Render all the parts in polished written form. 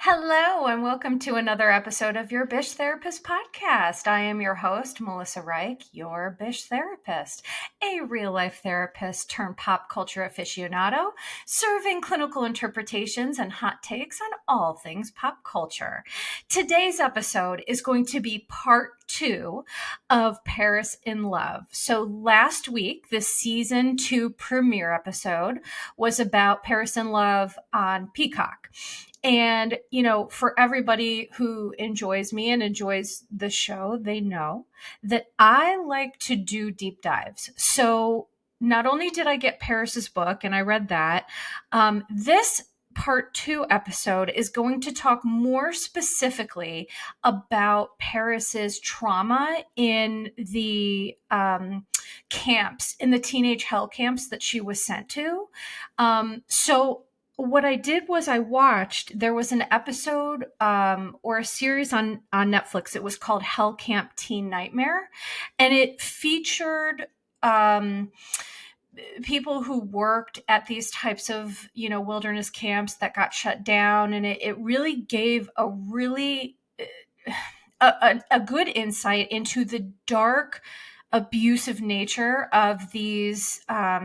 Hello, and welcome to another episode of your Bish Therapist podcast. I am your host, Melissa Reich, your Bish Therapist, a real life therapist turned pop culture aficionado, serving clinical interpretations and hot takes on all things pop culture. Today's episode is going to be part 2 of Paris in Love. So last week, the season 2 premiere episode was about Paris in Love on Peacock. And, for everybody who enjoys me and enjoys the show, they know that I like to do deep dives. So not only did I get Paris's book and I read that, this part 2 episode is going to talk more specifically about Paris's trauma in the camps, in the teenage hell camps that she was sent to. So what I did was there was an episode or a series on Netflix. It was called Hell Camp Teen Nightmare. And it featured people who worked at these types of, wilderness camps that got shut down. And it really gave a really a good insight into the dark, abusive nature of these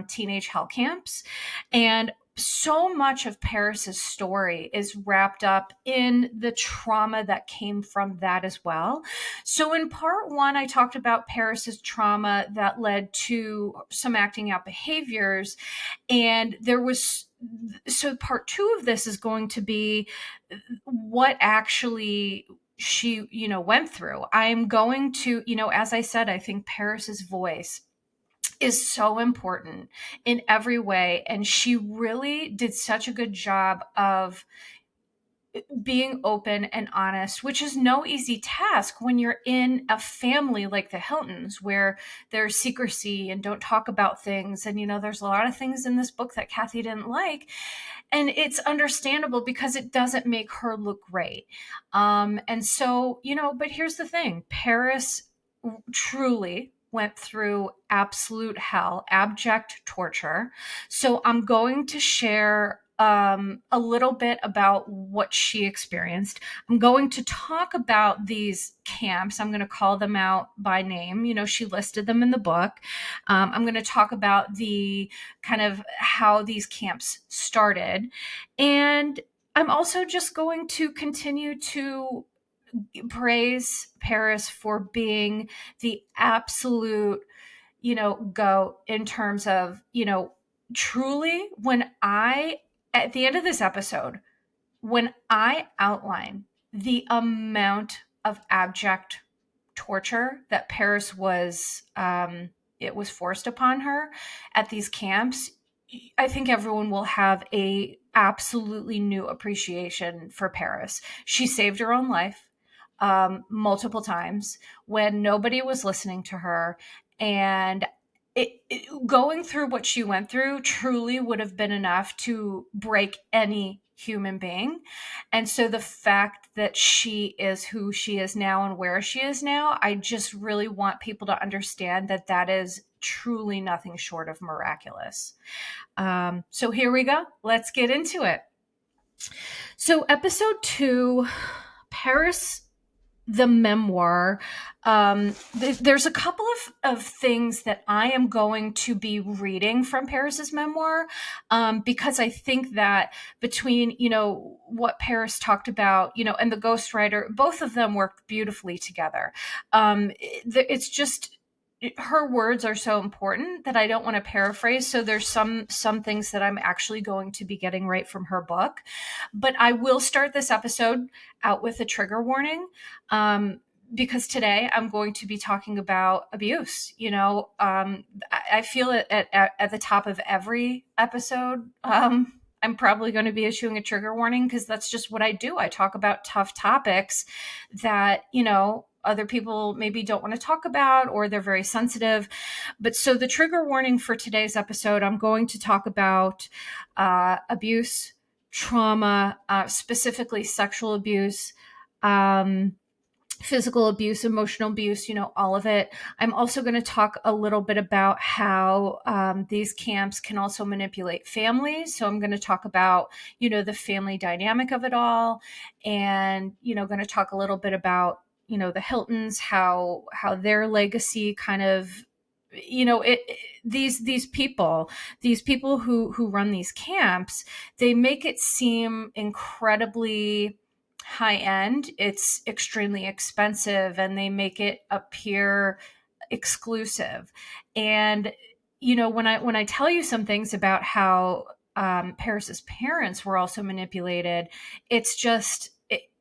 teenage hell camps. And so much of Paris's story is wrapped up in the trauma that came from that as well. So in part 1, I talked about Paris's trauma that led to some acting out behaviors. And so part 2 of this is going to be what actually she, went through. I'm going to, as I said, I think Paris's voice is so important in every way. And she really did such a good job of being open and honest, which is no easy task when you're in a family like the Hiltons, where there's secrecy and don't talk about things. And, there's a lot of things in this book that Kathy didn't like. And it's understandable because it doesn't make her look great. And so, but here's the thing. Paris truly went through absolute hell, abject torture. So I'm going to share a little bit about what she experienced. I'm going to talk about these camps. I'm going to call them out by name. She listed them in the book. I'm going to talk about the kind of how these camps started. And I'm also just going to continue to praise Paris for being the absolute, go in terms of, truly at the end of this episode, when I outline the amount of abject torture that Paris it was forced upon her at these camps, I think everyone will have a absolutely new appreciation for Paris. She saved her own life multiple times when nobody was listening to her. And going through what she went through truly would have been enough to break any human being. And so the fact that she is who she is now and where she is now, I just really want people to understand that that is truly nothing short of miraculous. So here we go. Let's get into it. So episode 2, Paris, the memoir. There's a couple of things that I am going to be reading from Paris's memoir, because I think that between, what Paris talked about, and the ghostwriter, both of them worked beautifully together. It's just, her words are so important that I don't want to paraphrase. So there's some things that I'm actually going to be getting right from her book. But I will start this episode out with a trigger warning, because today I'm going to be talking about abuse. I feel it at the top of every episode. I'm probably going to be issuing a trigger warning because that's just what I do. I talk about tough topics that, other people maybe don't want to talk about, or they're very sensitive. But so the trigger warning for today's episode, I'm going to talk about abuse, trauma, specifically sexual abuse, physical abuse, emotional abuse, all of it. I'm also going to talk a little bit about how these camps can also manipulate families. So I'm going to talk about, the family dynamic of it all, and, going to talk a little bit about, the Hiltons, how their legacy kind of, these people who run these camps, they make it seem incredibly high end. It's extremely expensive, and they make it appear exclusive. And when I tell you some things about how Paris's parents were also manipulated, it's just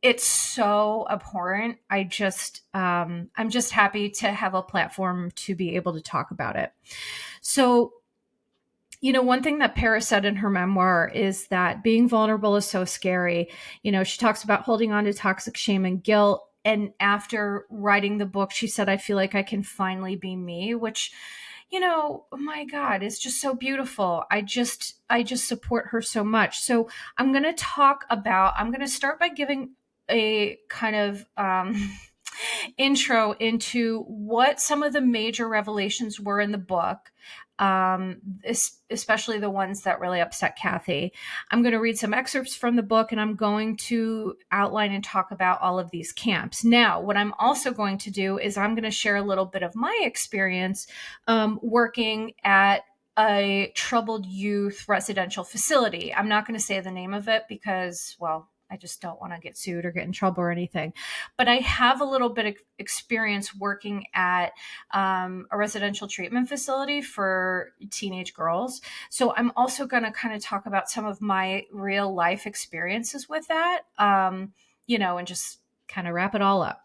it's so abhorrent. I'm just happy to have a platform to be able to talk about it. So, one thing that Paris said in her memoir is that being vulnerable is so scary. She talks about holding on to toxic shame and guilt. And after writing the book, she said, I feel like I can finally be me, which, oh my God, is just so beautiful. I just support her so much. So I'm going to start by giving a kind of, intro into what some of the major revelations were in the book, especially the ones that really upset Kathy. I'm going to read some excerpts from the book, and I'm going to outline and talk about all of these camps. Now, what I'm also going to do is I'm going to share a little bit of my experience working at a troubled youth residential facility. I'm not going to say the name of it because, well, I just don't want to get sued or get in trouble or anything. But I have a little bit of experience working at a residential treatment facility for teenage girls. So I'm also going to kind of talk about some of my real life experiences with that, and just kind of wrap it all up.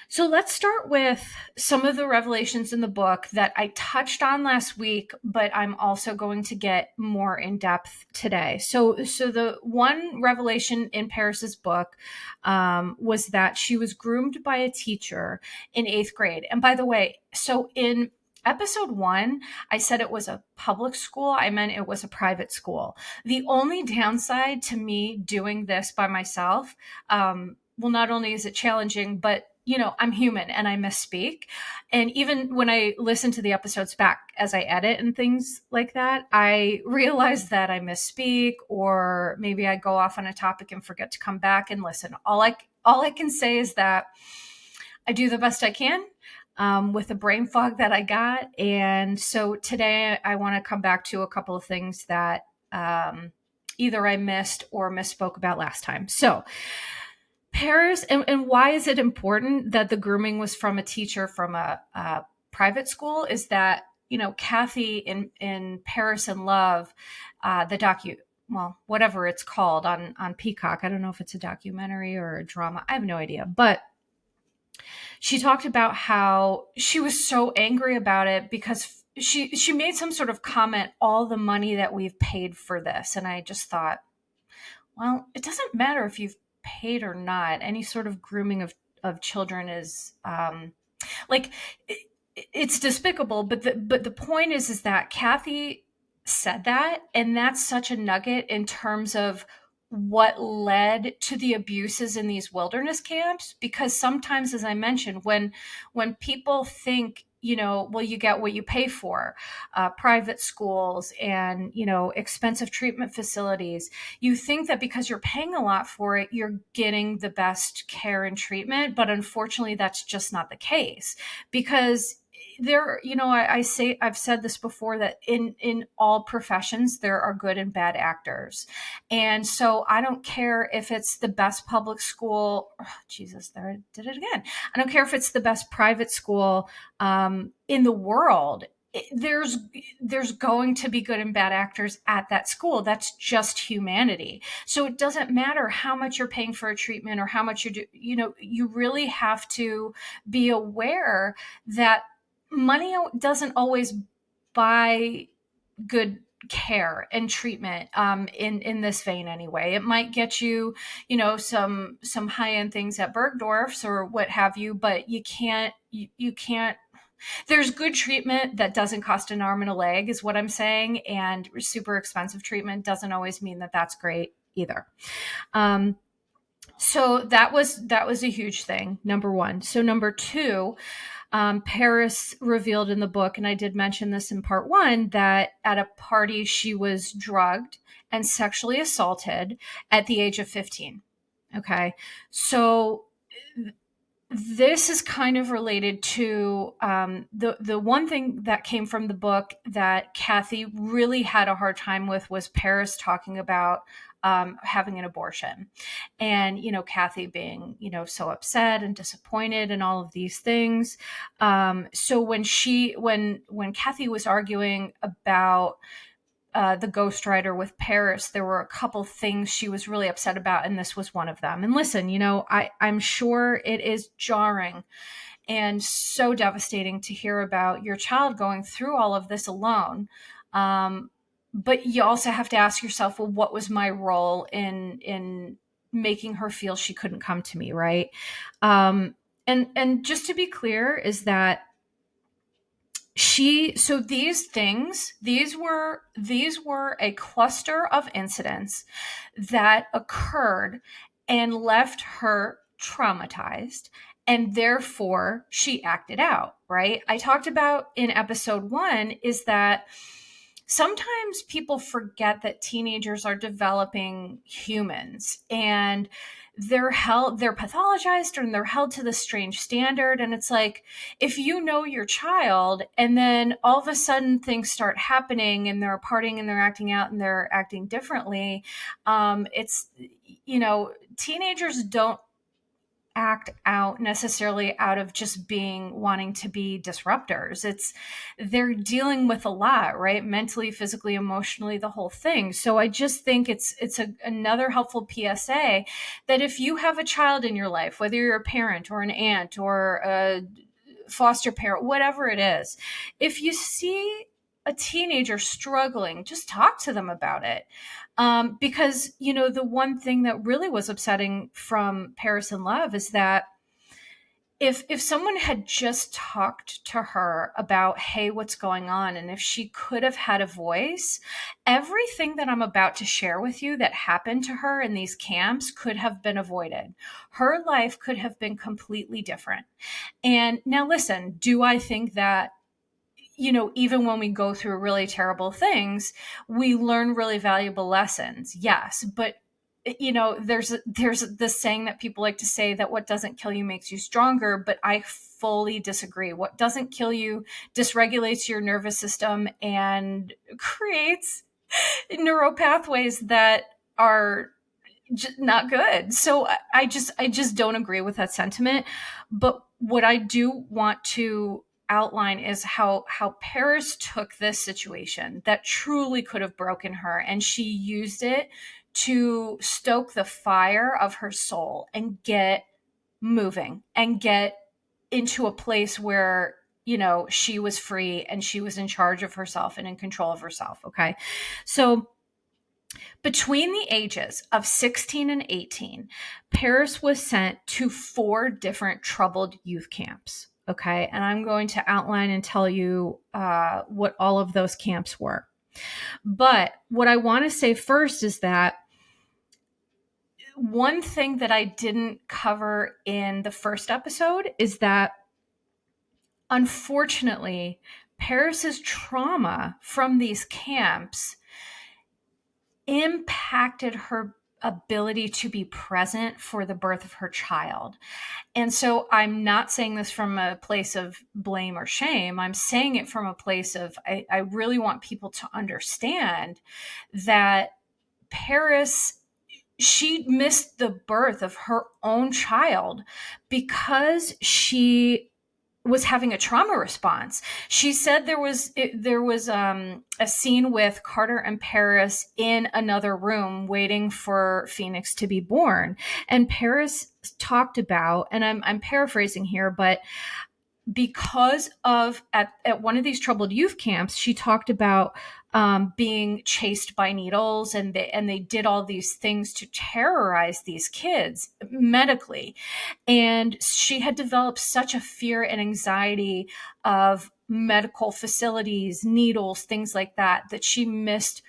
So let's start with some of the revelations in the book that I touched on last week, but I'm also going to get more in depth today. So the one revelation in Paris's book was that she was groomed by a teacher in 8th grade. And by the way, so in episode 1, I said it was a public school. I meant it was a private school. The only downside to me doing this by myself, well, not only is it challenging, but I'm human and I misspeak. And even when I listen to the episodes back as I edit and things like that, I realize that I misspeak, or maybe I go off on a topic and forget to come back and listen. All I can say is that I do the best I can with the brain fog that I got. And so today I want to come back to a couple of things that either I missed or misspoke about last time. So Paris, and why is it important that the grooming was from a teacher from a private school, is that, Kathy in Paris in Love, whatever it's called on Peacock. I don't know if it's a documentary or a drama. I have no idea. But she talked about how she was so angry about it because she made some sort of comment, all the money that we've paid for this. And I just thought, well, it doesn't matter if you've paid or not. Any sort of grooming of children is it's despicable. But the point is that Kathy said that, and that's such a nugget in terms of what led to the abuses in these wilderness camps. Because sometimes, as I mentioned, when people think, well, you get what you pay for, private schools and, expensive treatment facilities, you think that because you're paying a lot for it, you're getting the best care and treatment. But unfortunately, that's just not the case, because I've said this before, that in all professions, there are good and bad actors. And so I don't care if it's the best public school. Oh, Jesus, there I did it again. I don't care if it's the best private school in the world. There's going to be good and bad actors at that school. That's just humanity. So it doesn't matter how much you're paying for a treatment or how much you really have to be aware that money doesn't always buy good care and treatment in this vein anyway. It might get you, some high-end things at Bergdorf's or what have you, but you can't there's good treatment that doesn't cost an arm and a leg, is what I'm saying, and super expensive treatment doesn't always mean that that's great either. So that was a huge thing, number one. So number two, Paris revealed in the book, and I did mention this in part one, that at a party she was drugged and sexually assaulted at the age of 15. Okay. So this is kind of related to the one thing that came from the book that Kathy really had a hard time with was Paris talking about having an abortion, and Kathy being so upset and disappointed and all of these things. So when Kathy was arguing about the ghostwriter with Paris, there were a couple things she was really upset about, and this was one of them. And listen, I'm sure it is jarring and so devastating to hear about your child going through all of this alone. But you also have to ask yourself, well, what was my role in making her feel she couldn't come to me, right? And just to be clear, is that so these were a cluster of incidents that occurred and left her traumatized, and therefore she acted out, right? I talked about in episode 1 is that sometimes people forget that teenagers are developing humans, and they're pathologized, and they're held to this strange standard. And it's like, if you know your child and then all of a sudden things start happening and they're partying and they're acting out and they're acting differently, it's teenagers don't act out necessarily out of just wanting to be disruptors. They're dealing with a lot, right? Mentally, physically, emotionally, the whole thing. So I just think it's another helpful PSA that if you have a child in your life, whether you're a parent or an aunt or a foster parent, whatever it is, if you see a teenager struggling, just talk to them about it. Because, the one thing that really was upsetting from Paris in Love is that if someone had just talked to her about, hey, what's going on, and if she could have had a voice, everything that I'm about to share with you that happened to her in these camps could have been avoided. Her life could have been completely different. And now listen, do I think that even when we go through really terrible things, we learn really valuable lessons? Yes. But, there's this saying that people like to say that what doesn't kill you makes you stronger. But I fully disagree. What doesn't kill you dysregulates your nervous system and creates neural pathways that are not good. So I just don't agree with that sentiment. But what I do want to outline is how Paris took this situation that truly could have broken her, and she used it to stoke the fire of her soul and get moving and get into a place where she was free and she was in charge of herself and in control of herself. Okay. So between the ages of 16 and 18, Paris was sent to 4 different troubled youth camps. Okay. And I'm going to outline and tell you what all of those camps were. But what I want to say first is that one thing that I didn't cover in the first episode is that, unfortunately, Paris's trauma from these camps impacted her ability to be present for the birth of her child. And so I'm not saying this from a place of blame or shame. I'm saying it from a place of, I really want people to understand that Paris, she missed the birth of her own child because she was having a trauma response. She said there was a scene with Carter and Paris in another room waiting for Phoenix to be born. And Paris talked about, and I'm paraphrasing here, but because of at one of these troubled youth camps, she talked about being chased by needles, and they did all these things to terrorize these kids medically. And she had developed such a fear and anxiety of medical facilities, needles, things like that, that she missed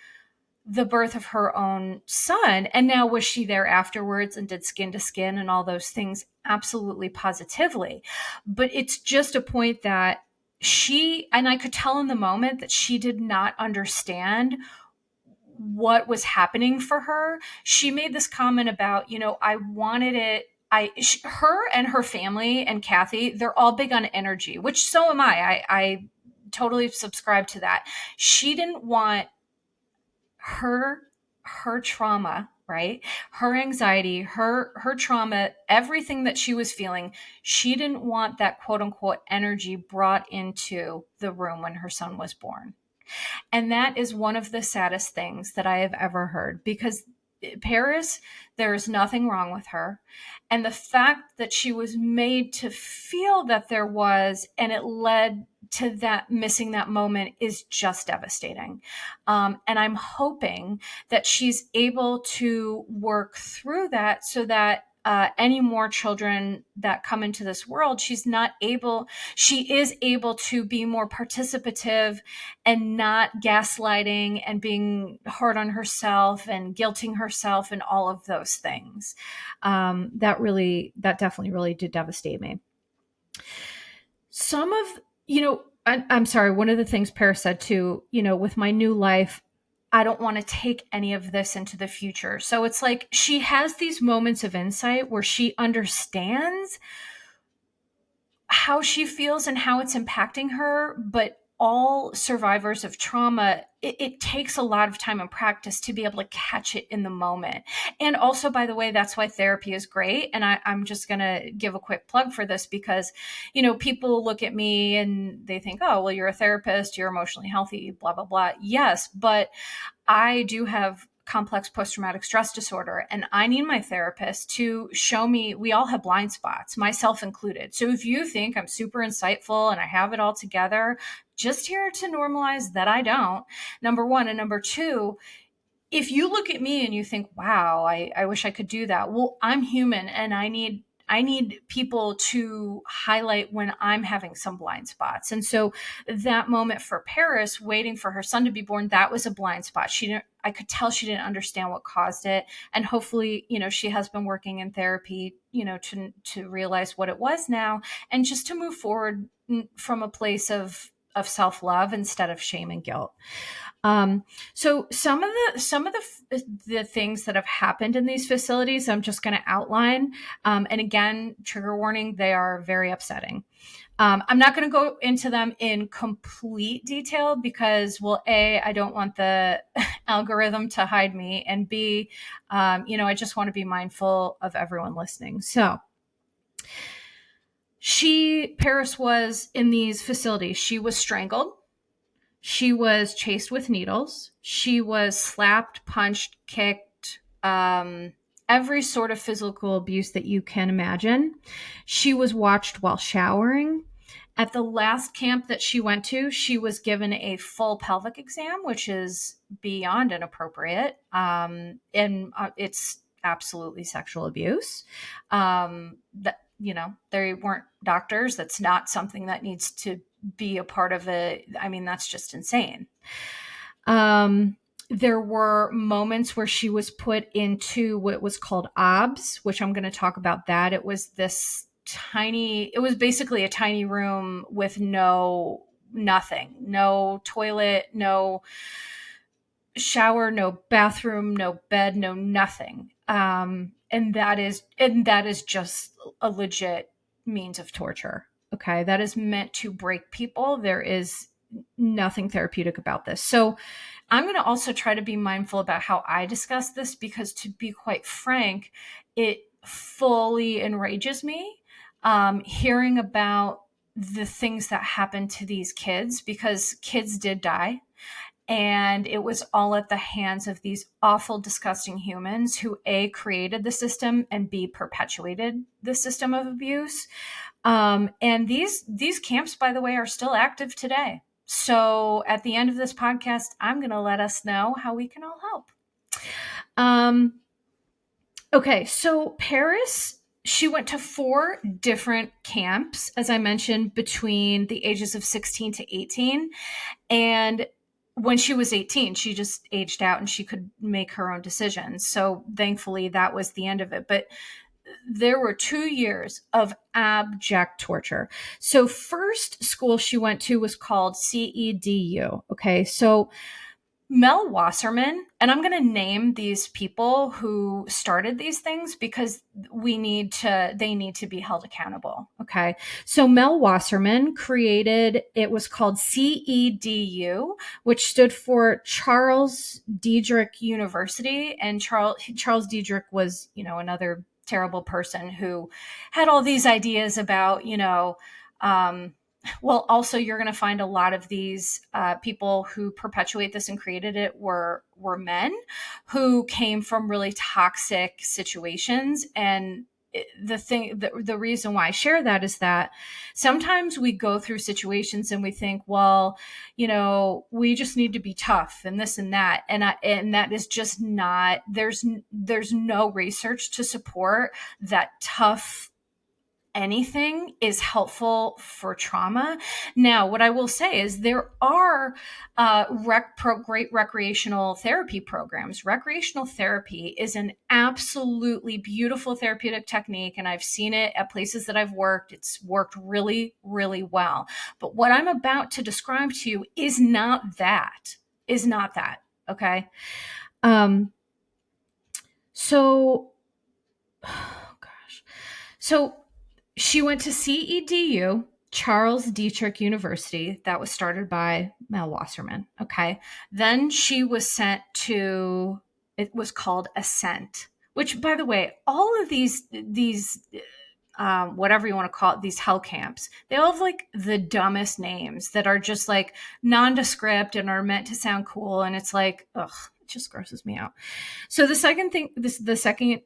the birth of her own son. And now, was she there afterwards and did skin to skin and all those things? Absolutely, positively. But it's just a point that and I could tell in the moment that she did not understand what was happening for her. She made this comment about, I wanted it. Her and her family and Kathy, they're all big on energy, which so am I totally subscribe to that. She didn't want her trauma, right? Her anxiety, her trauma, everything that she was feeling, she didn't want that quote unquote energy brought into the room when her son was born. And that is one of the saddest things that I have ever heard, because Paris, there is nothing wrong with her. And the fact that she was made to feel that there was, and it led to that missing that moment, is just devastating. And I'm hoping that she's able to work through that so that any more children that come into this world, she is able to be more participative and not gaslighting and being hard on herself and guilting herself and all of those things. That definitely really did devastate me. Some of, I'm sorry, one of the things Paris said too, with my new life, I don't want to take any of this into the future. So it's like she has these moments of insight where she understands how she feels and how it's impacting her. But all survivors of trauma, it takes a lot of time and practice to be able to catch it in the moment. And also, by the way, that's why therapy is great. And I'm just going to give a quick plug for this because, people look at me and they think, oh, well, you're a therapist, you're emotionally healthy, blah, blah, blah. Yes, but I do have complex post-traumatic stress disorder, and I need my therapist to show me we all have blind spots, myself included. So if you think I'm super insightful and I have it all together, just here to normalize that I don't, number one. And number two, if you look at me and you think, wow, I wish I could do that. Well, I'm human and I need people to highlight when I'm having some blind spots. And so that moment for Paris, waiting for her son to be born, that was a blind spot. I could tell she didn't understand what caused it. And hopefully, she has been working in therapy, to realize what it was now, and just to move forward from a place of self-love instead of shame and guilt. So some of the things that have happened in these facilities, I'm just going to outline. And again, trigger warning, they are very upsetting. I'm not going to go into them in complete detail because, well, A, I don't want the algorithm to hide me. And B, I just want to be mindful of everyone listening. So Paris was in these facilities. She was strangled. She was chased with needles. She was slapped, punched, kicked, every sort of physical abuse that you can imagine. She was watched while showering. At the last camp that she went to, she was given a full pelvic exam, which is beyond inappropriate. And it's absolutely sexual abuse. They weren't doctors. That's not something that needs to be a part of it. I mean, that's just insane. There were moments where she was put into what was called OBS, which I'm going to talk about that. It was basically a tiny room with nothing, no toilet, no shower, no bathroom, no bed, no nothing. And that is just a legit means of torture. Okay. That is meant to break people. There is nothing therapeutic about this. So I'm going to also try to be mindful about how I discuss this, because to be quite frank, it fully enrages me hearing about the things that happened to these kids, because kids did die. And it was all at the hands of these awful, disgusting humans who A, created the system, and B, perpetuated the system of abuse. And these camps, by the way, are still active today. So at the end of this podcast, I'm going to let us know how we can all help. Okay, so Paris, she went to 4 different camps, as I mentioned, between the ages of 16 to 18. And when she was 18, she just aged out and she could make her own decisions. So thankfully, that was the end of it. But there were 2 years of abject torture. So first school she went to was called CEDU. Okay. So Mel Wasserman, and I'm going to name these people who started these things because they need to be held accountable. Okay. So Mel Wasserman created, it was called CEDU, which stood for Charles Diedrich University. And Charles Diedrich was, another terrible person who had all these ideas about, well, also you're going to find a lot of these people who perpetuate this and created it were men who came from really toxic situations. And the reason why I share that is that sometimes we go through situations and we think, well, we just need to be tough and this and that, and that is just not. There's no research to support that tough anything is helpful for trauma. Now, what I will say is there are great recreational therapy programs. Recreational therapy is an absolutely beautiful therapeutic technique, and I've seen it at places that I've worked. It's worked really, really well. But what I'm about to describe to you is not that. Okay. So, oh gosh. So she went to CEDU, Charles Dietrich University. That was started by Mel Wasserman. Okay. Then she was sent to, it was called Ascent, which, by the way, all of these whatever you want to call it, these hell camps, they all have like the dumbest names that are just like nondescript and are meant to sound cool. And it's like, ugh, it just grosses me out. So the second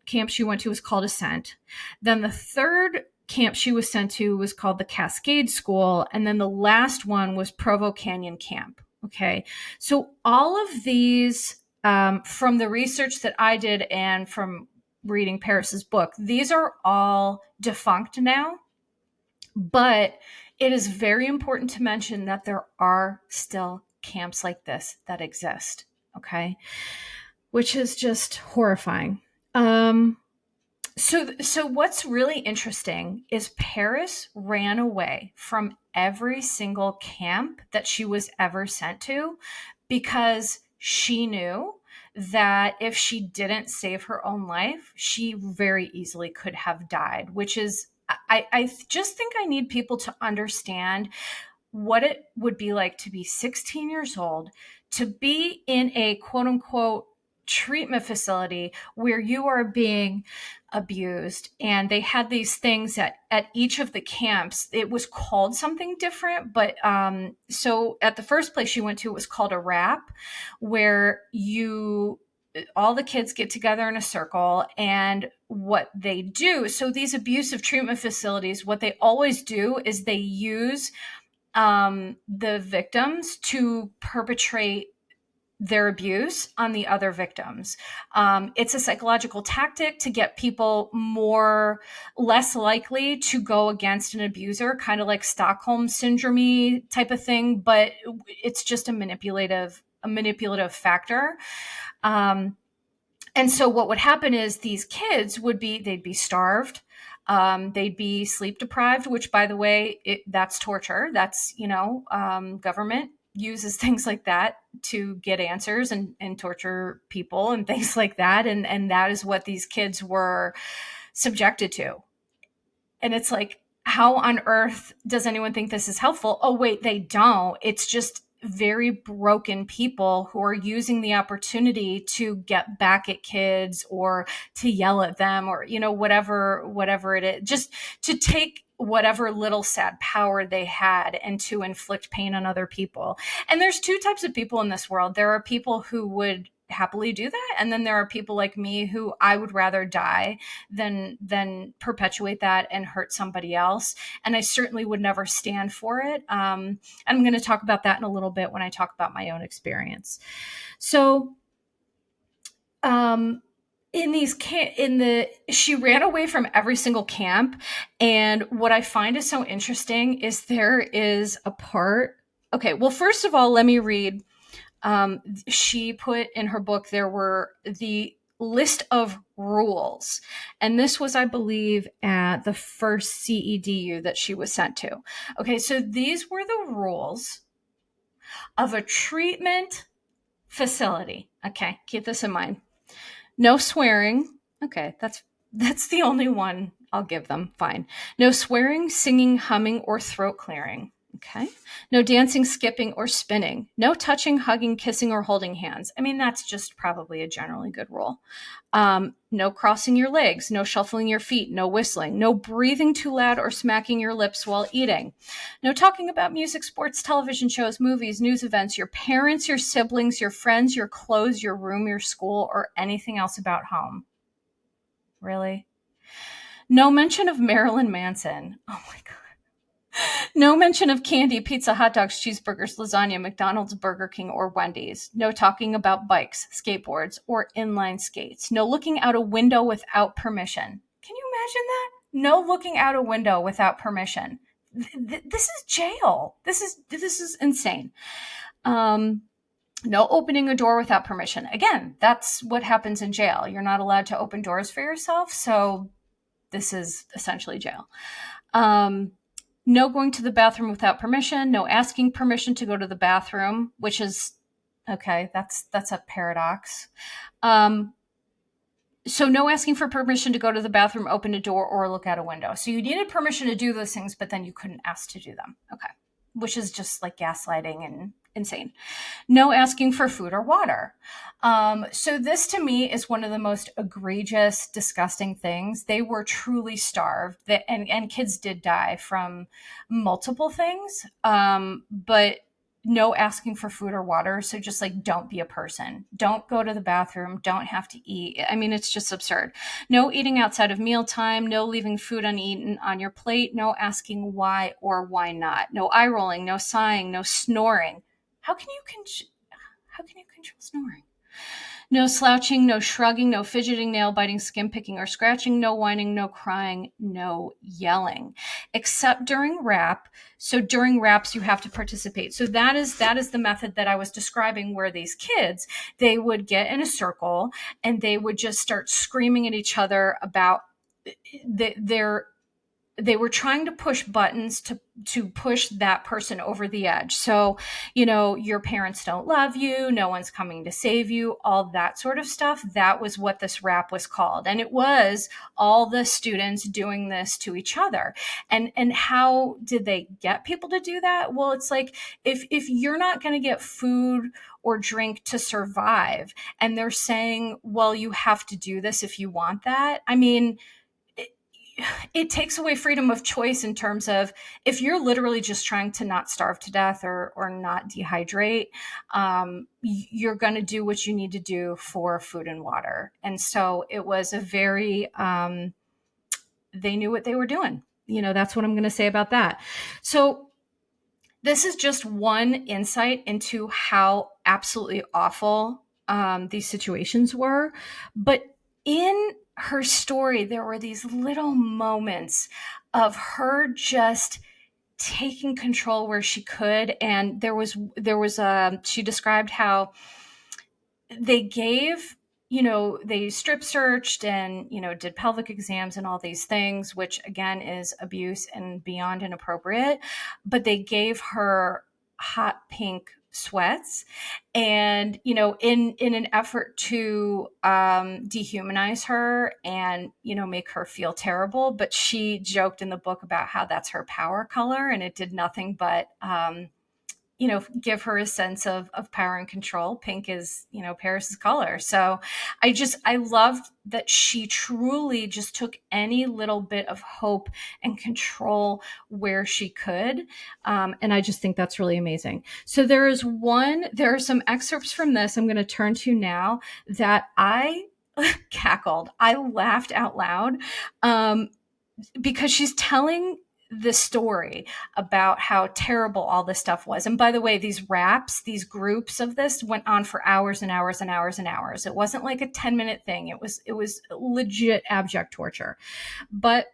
camp she went to was called Ascent. Then the third camp she was sent to was called the Cascade School. And then the last one was Provo Canyon Camp. Okay. So all of these, from the research that I did and from reading Paris's book, these are all defunct now. But it is very important to mention that there are still camps like this that exist. Okay. Which is just horrifying. So what's really interesting is Paris ran away from every single camp that she was ever sent to because she knew that if she didn't save her own life, she very easily could have died, which is, I just think I need people to understand what it would be like to be 16 years old, to be in a quote unquote treatment facility where you are being abused. And they had these things at each of the camps. It was called something different, but so at the first place you went to, it was called a wrap, where all the kids get together in a circle, and what they do, so these abusive treatment facilities, what they always do is they use the victims to perpetrate their abuse on the other victims. It's a psychological tactic to get people less likely to go against an abuser, kind of like Stockholm syndrome type of thing, but it's just a manipulative factor. And so what would happen is these kids they'd be starved. They'd be sleep deprived, which, by the way, that's torture. That's, government uses things like that to get answers and torture people and things like that. And that is what these kids were subjected to. And it's like, how on earth does anyone think this is helpful? Oh, wait, they don't. It's just very broken people who are using the opportunity to get back at kids or to yell at them or, whatever it is, just to take whatever little sad power they had and to inflict pain on other people. And there's two types of people in this world. There are people who would happily do that. And then there are people like me who I would rather die than perpetuate that and hurt somebody else. And I certainly would never stand for it. I'm going to talk about that in a little bit when I talk about my own experience. So, she ran away from every single camp. And what I find is so interesting is there is a part. Okay. Well, first of all, let me read She put in her book, there were the list of rules. And this was, I believe, at the first CEDU that she was sent to. Okay, so these were the rules of a treatment facility. Okay, keep this in mind. No swearing. Okay, that's the only one I'll give them. Fine. No swearing, singing, humming, or throat clearing. Okay. No dancing, skipping, or spinning. No touching, hugging, kissing, or holding hands. I mean, that's just probably a generally good rule. No crossing your legs, no shuffling your feet, no whistling, no breathing too loud or smacking your lips while eating, no talking about music, sports, television shows, movies, news events, your parents, your siblings, your friends, your clothes, your room, your school, or anything else about home. Really? No mention of Marilyn Manson. Oh my God. No mention of candy, pizza, hot dogs, cheeseburgers, lasagna, McDonald's, Burger King, or Wendy's. No talking about bikes, skateboards, or inline skates. No looking out a window without permission. Can you imagine that? No looking out a window without permission. This is jail. This is insane. No opening a door without permission. Again, that's what happens in jail. You're not allowed to open doors for yourself, so this is essentially jail. No going to the bathroom without permission, no asking permission to go to the bathroom, which is okay. That's a paradox. So no asking for permission to go to the bathroom, open a door, or look out a window. So you needed permission to do those things, but then you couldn't ask to do them. Okay. Which is just like gaslighting and insane. No asking for food or water. So this to me is one of the most egregious, disgusting things. They were truly starved, and kids did die from multiple things. But no asking for food or water. So just like, don't be a person. Don't go to the bathroom. Don't have to eat. I mean, it's just absurd. No eating outside of mealtime. No leaving food uneaten on your plate. No asking why or why not. No eye rolling. No sighing. No snoring. How can you control snoring? No slouching, no shrugging, no fidgeting, nail biting, skin picking, or scratching, no whining, no crying, no yelling, except during rap. So during raps, you have to participate. So that is the method that I was describing, where these kids, they would get in a circle and they would just start screaming at each other about their they were trying to push buttons to push that person over the edge. So, your parents don't love you, no one's coming to save you, all that sort of stuff. That was what this rap was called. And it was all the students doing this to each other. And how did they get people to do that? Well, it's like, if you're not going to get food or drink to survive, and they're saying, well, you have to do this if you want that. I mean, it takes away freedom of choice in terms of, if you're literally just trying to not starve to death or not dehydrate, you're going to do what you need to do for food and water. And so it was a very, they knew what they were doing. That's what I'm going to say about that. So this is just one insight into how absolutely awful these situations were. But in her story, there were these little moments of her just taking control where she could. And there was she described how they gave, they strip searched and, did pelvic exams and all these things, which again is abuse and beyond inappropriate. But they gave her hot pink sweats, and in an effort to dehumanize her and make her feel terrible. But she joked in the book about how that's her power color, and it did nothing but give her a sense of power and control. Pink is, Paris's color. So I loved that she truly just took any little bit of hope and control where she could. And I just think that's really amazing. So there are some excerpts from this I'm going to turn to now that I cackled. I laughed out loud because she's telling the story about how terrible all this stuff was. And by the way, these raps, these groups of this went on for hours and hours and hours and hours. It wasn't like a 10-minute thing. It was legit abject torture. But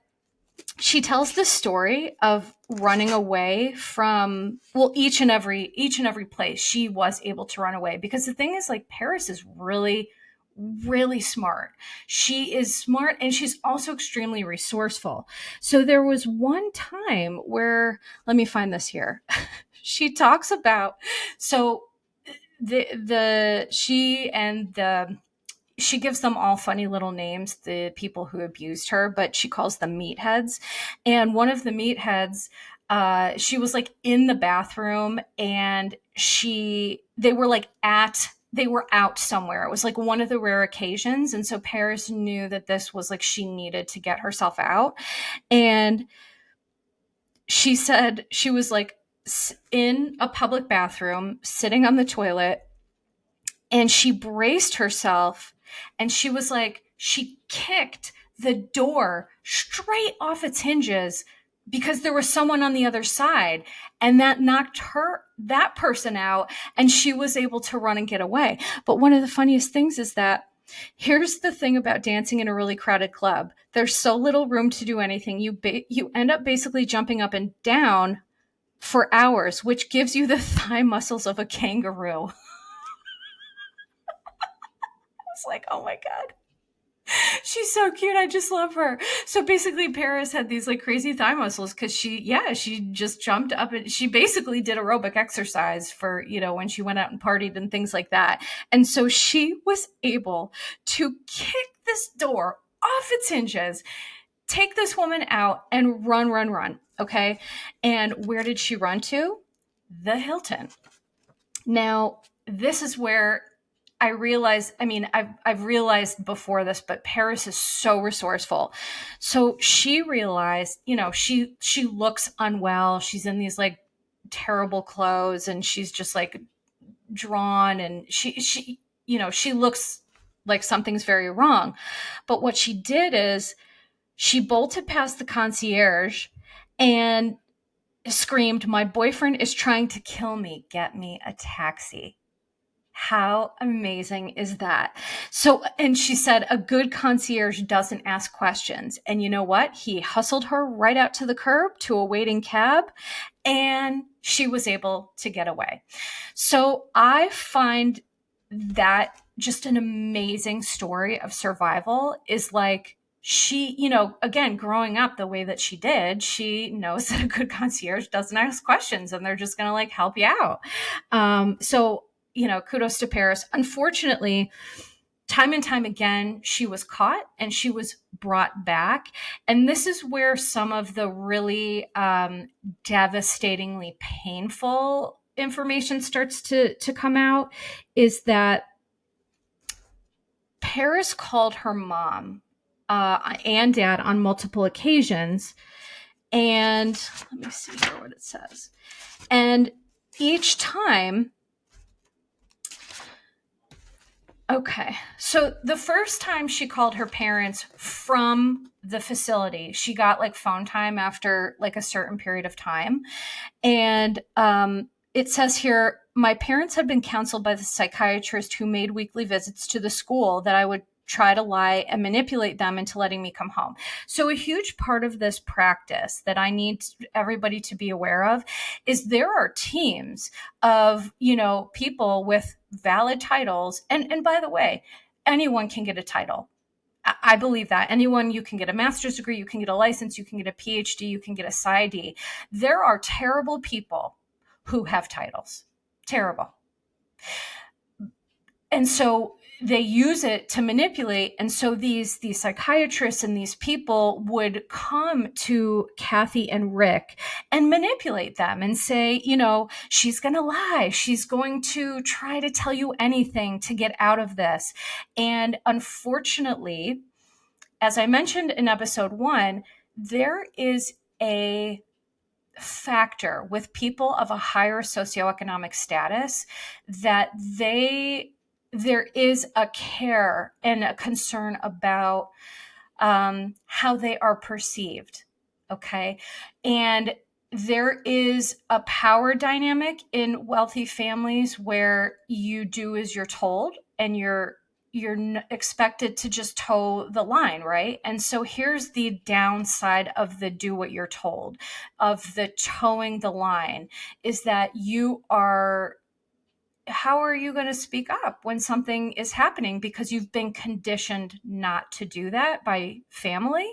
she tells the story of running away from, well, each and every place she was able to run away, because the thing is, like, Paris is really really smart. She is smart, and she's also extremely resourceful. So there was one time where, let me find this here. She talks about, so the she and the she gives them all funny little names, the people who abused her, but she calls them meatheads. And one of the meatheads, she was like in the bathroom, and they were out somewhere. It was like one of the rare occasions. And so Paris knew that this was like, she needed to get herself out. And she said she was like in a public bathroom, sitting on the toilet, and she braced herself, and she was like, she kicked the door straight off its hinges because there was someone on the other side, and that knocked that person out, and she was able to run and get away. But one of the funniest things is that, here's the thing about dancing in a really crowded club: there's so little room to do anything. You end up basically jumping up and down for hours, which gives you the thigh muscles of a kangaroo. It's like, oh my God. She's so cute. I just love her. So basically, Paris had these like crazy thigh muscles because she just jumped up, and she basically did aerobic exercise for, when she went out and partied and things like that. And so she was able to kick this door off its hinges, take this woman out, and run, run, run. Okay. And where did she run to? The Hilton. Now, this is where I realized, I've realized before this, but Paris is so resourceful. So she realized, she looks unwell. She's in these like terrible clothes, and she's just like drawn, and she looks like something's very wrong. But what she did is she bolted past the concierge and screamed, "My boyfriend is trying to kill me. Get me a taxi." How amazing is that? So, and she said, a good concierge doesn't ask questions. And you know what? He hustled her right out to the curb to a waiting cab, and she was able to get away. So I find that just an amazing story of survival. Is like, she, again, growing up the way that she did, she knows that a good concierge doesn't ask questions, and they're just going to like help you out. So, kudos to Paris. Unfortunately, time and time again, she was caught and she was brought back. And this is where some of the really devastatingly painful information starts to come out, is that Paris called her mom and dad on multiple occasions. And let me see here what it says. And each time, okay, so the first time she called her parents from the facility, she got like phone time after like a certain period of time. And it says here, my parents had been counseled by the psychiatrist who made weekly visits to the school that I would try to lie and manipulate them into letting me come home. So a huge part of this practice that I need everybody to be aware of is there are teams of, people with valid titles. And by the way, anyone can get a title. I believe that anyone, you can get a master's degree, you can get a license, you can get a PhD, you can get a PsyD. There are terrible people who have titles. Terrible. And so they use it to manipulate. And so these psychiatrists and these people would come to Kathy and Rick and manipulate them and say, she's going to lie. She's going to try to tell you anything to get out of this. And unfortunately, as I mentioned in episode 1, there is a factor with people of a higher socioeconomic status that there is a care and a concern about how they are perceived. Okay. And there is a power dynamic in wealthy families where you do as you're told, and you're expected to just toe the line, right? And so here's the downside of the do what you're told, of the towing the line, is that how are you going to speak up when something is happening, because you've been conditioned not to do that by family?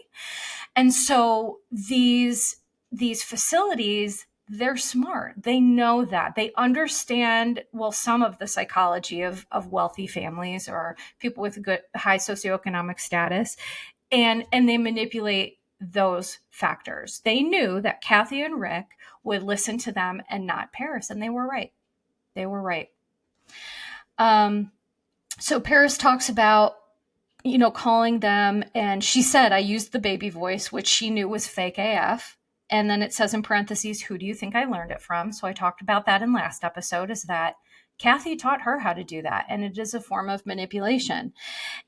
And so these facilities, they're smart. They know that. They understand, well, some of the psychology of wealthy families or people with good high socioeconomic status, and they manipulate those factors. They knew that Kathy and Rick would listen to them and not Paris, and they were right. They were right. So Paris talks about, calling them, and she said, I used the baby voice, which she knew was fake AF. And then it says in parentheses, who do you think I learned it from? So I talked about that in last episode, is that Kathy taught her how to do that. And it is a form of manipulation.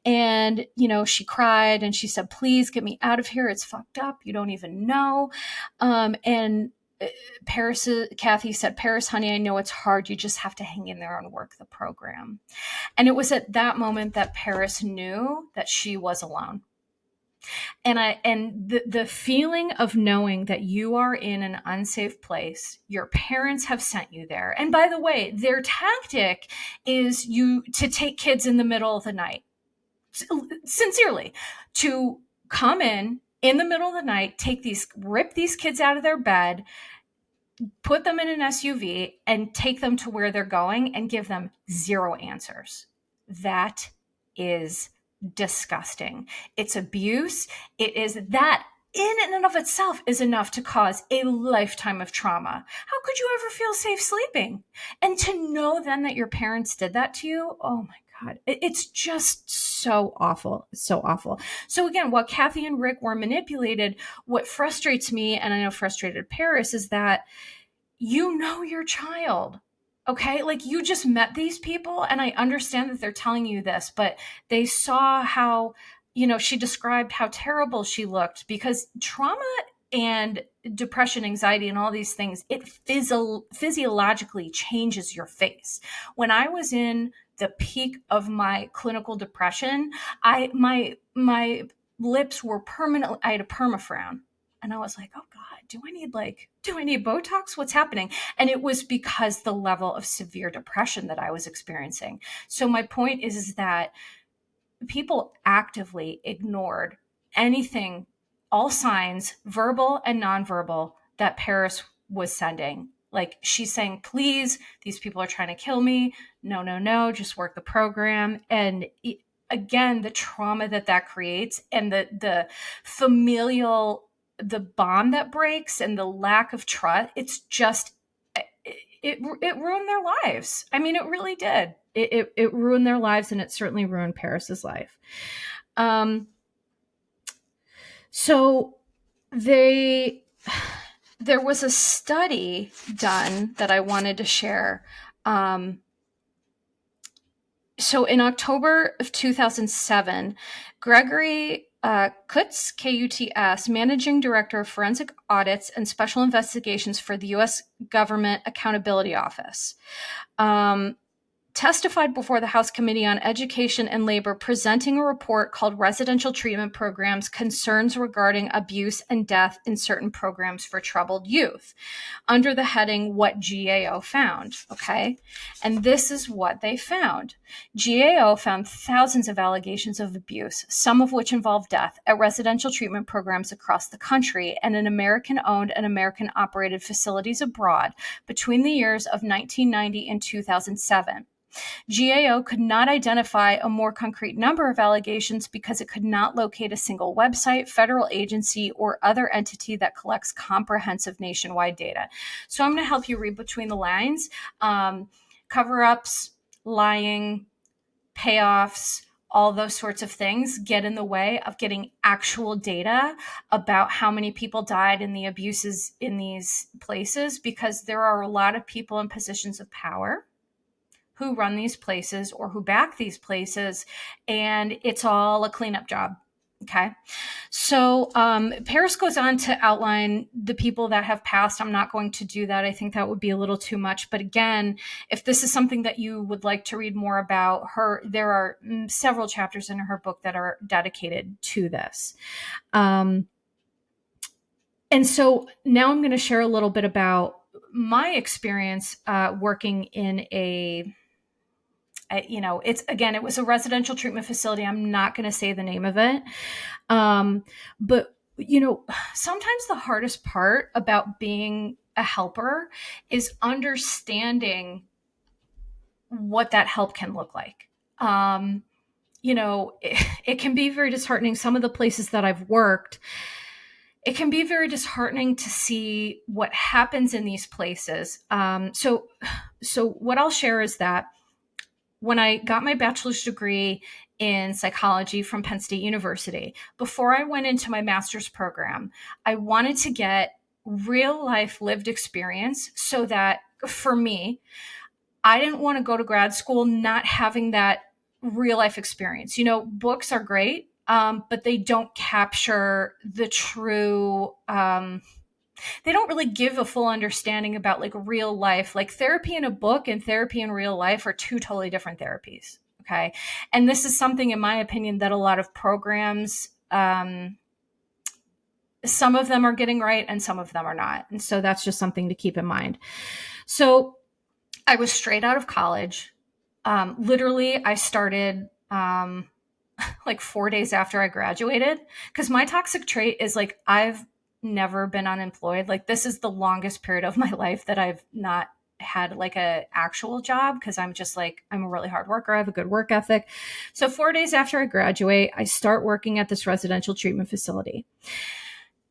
And, she cried and she said, please get me out of here. It's fucked up. You don't even know. And Kathy said, Paris, honey, I know it's hard. You just have to hang in there and work the program. And it was at that moment that Paris knew that she was alone. And the feeling of knowing that you are in an unsafe place, your parents have sent you there. And by the way, their tactic is to take kids in the middle of the night, sincerely, to come in the middle of the night, rip these kids out of their bed, put them in an SUV and take them to where they're going and give them zero answers. That is disgusting. It's abuse. It is that in and of itself is enough to cause a lifetime of trauma. How could you ever feel safe sleeping? And to know then that your parents did that to you, oh my God, it's just so awful. It's so awful. So again, while Kathy and Rick were manipulated, what frustrates me, and I know frustrated Paris, is that your child, okay? Like, you just met these people, and I understand that they're telling you this, but they saw how, she described how terrible she looked, because trauma and depression, anxiety, and all these things, it physiologically changes your face. When I was in the peak of my clinical depression, my lips were permanently, I had a permafrown. And I was like, oh God, do I need Botox? What's happening? And it was because the level of severe depression that I was experiencing. So my point is that people actively ignored anything, all signs, verbal and nonverbal, that Paris was sending. Like, she's saying, please, these people are trying to kill me. No, just work the program. And again, the trauma that creates, and the familial, the bond that breaks, and the lack of trust, it's just, it ruined their lives. I mean, it really did. It ruined their lives, and it certainly ruined Paris's life. So there was a study done that I wanted to share. So in October of 2007, Gregory Kutz, K-U-T-S, Managing Director of Forensic Audits and Special Investigations for the U.S. Government Accountability Office, testified before the House Committee on Education and Labor, presenting a report called Residential Treatment Programs: Concerns Regarding Abuse and Death in Certain Programs for Troubled Youth, under the heading What GAO Found. Okay. And this is what they found. GAO found thousands of allegations of abuse, some of which involved death, at residential treatment programs across the country and in American-owned and American-operated facilities abroad between the years of 1990 and 2007. GAO could not identify a more concrete number of allegations because it could not locate a single website, federal agency, or other entity that collects comprehensive nationwide data. So I'm going to help you read between the lines. Cover-ups, lying, payoffs, all those sorts of things get in the way of getting actual data about how many people died in the abuses in these places, because there are a lot of people in positions of power who run these places or who back these places, and it's all a cleanup job. Okay. So Paris goes on to outline the people that have passed. I'm not going to do that. I think that would be a little too much. But again, if this is something that you would like to read more about her, there are several chapters in her book that are dedicated to this. And so now I'm going to share a little bit about my experience working in it was a residential treatment facility. I'm not going to say the name of it. But, sometimes the hardest part about being a helper is understanding what that help can look like. It can be very disheartening. Some of the places that I've worked, it can be very disheartening to see what happens in these places. So what I'll share is that when I got my bachelor's degree in psychology from Penn State University, before I went into my master's program, I wanted to get real life lived experience so that for me, I didn't want to go to grad school not having that real life experience. Books are great, but they don't capture the true they don't really give a full understanding about like real life. Like therapy in a book and therapy in real life are two totally different therapies. Okay. And this is something, in my opinion, that a lot of programs, some of them are getting right and some of them are not. And so that's just something to keep in mind. So I was straight out of college. Literally, I started like 4 days after I graduated, because my toxic trait is like, I've never been unemployed. Like this is the longest period of my life that I've not had like a actual job, because I'm just like, I'm a really hard worker. I have a good work ethic. So 4 days after I graduate, I start working at this residential treatment facility.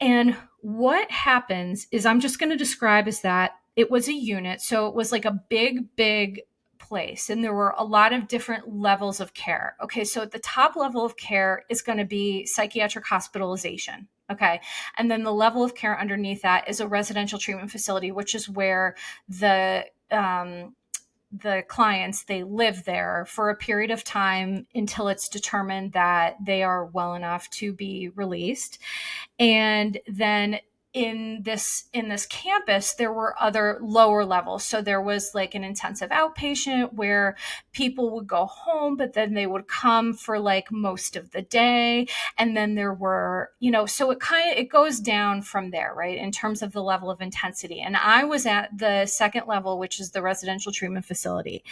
And what happens is, I'm just going to describe is that it was a unit. So it was like a big place, and there were a lot of different levels of care. Okay. So at the top level of care is going to be psychiatric hospitalization. Okay. And then the level of care underneath that is a residential treatment facility, which is where the clients, they live there for a period of time until it's determined that they are well enough to be released. And then in this campus, there were other lower levels. So there was like an intensive outpatient where people would go home, but then they would come for like most of the day. And then there were, so it goes down from there, right? In terms of the level of intensity. And I was at the second level, which is the residential treatment facility.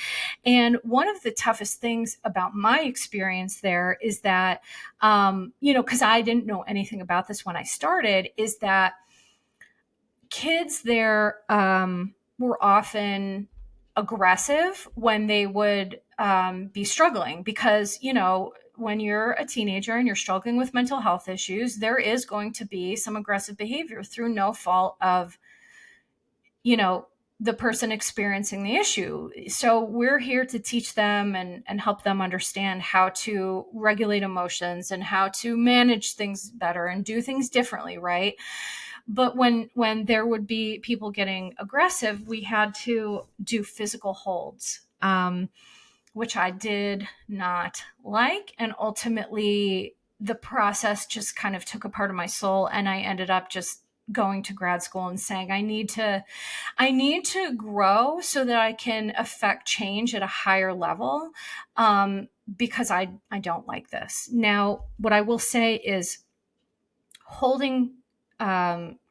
And one of the toughest things about my experience there is that, because I didn't know anything about this when I started, is that kids there were often aggressive when they would be struggling, because, when you're a teenager and you're struggling with mental health issues, there is going to be some aggressive behavior through no fault of, the person experiencing the issue. So we're here to teach them and help them understand how to regulate emotions and how to manage things better and do things differently, right? But when there would be people getting aggressive, we had to do physical holds, which I did not like. And ultimately, the process just kind of took a part of my soul. And I ended up just going to grad school and saying, I need to grow so that I can affect change at a higher level, because I don't like this. Now, what I will say is, holding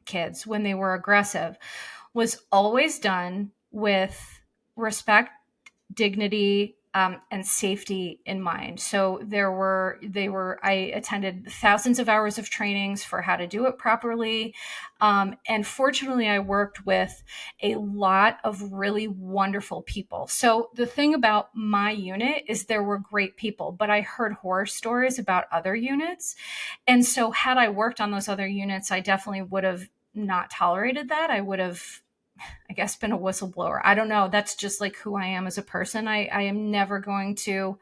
kids when they were aggressive was always done with respect, dignity, and safety in mind. So I attended thousands of hours of trainings for how to do it properly. And fortunately, I worked with a lot of really wonderful people. So the thing about my unit is there were great people, but I heard horror stories about other units. And so had I worked on those other units, I definitely would have not tolerated that. I would have, I guess, been a whistleblower. I don't know. That's just like who I am as a person. I am never going to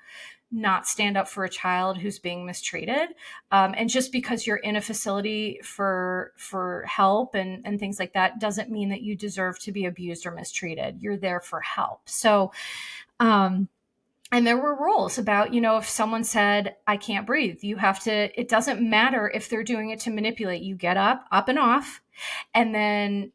not stand up for a child who's being mistreated. And just because you're in a facility for help and things like that doesn't mean that you deserve to be abused or mistreated. You're there for help. So, And there were rules about, if someone said, I can't breathe, you have to, it doesn't matter if they're doing it to manipulate you, get up and off, and then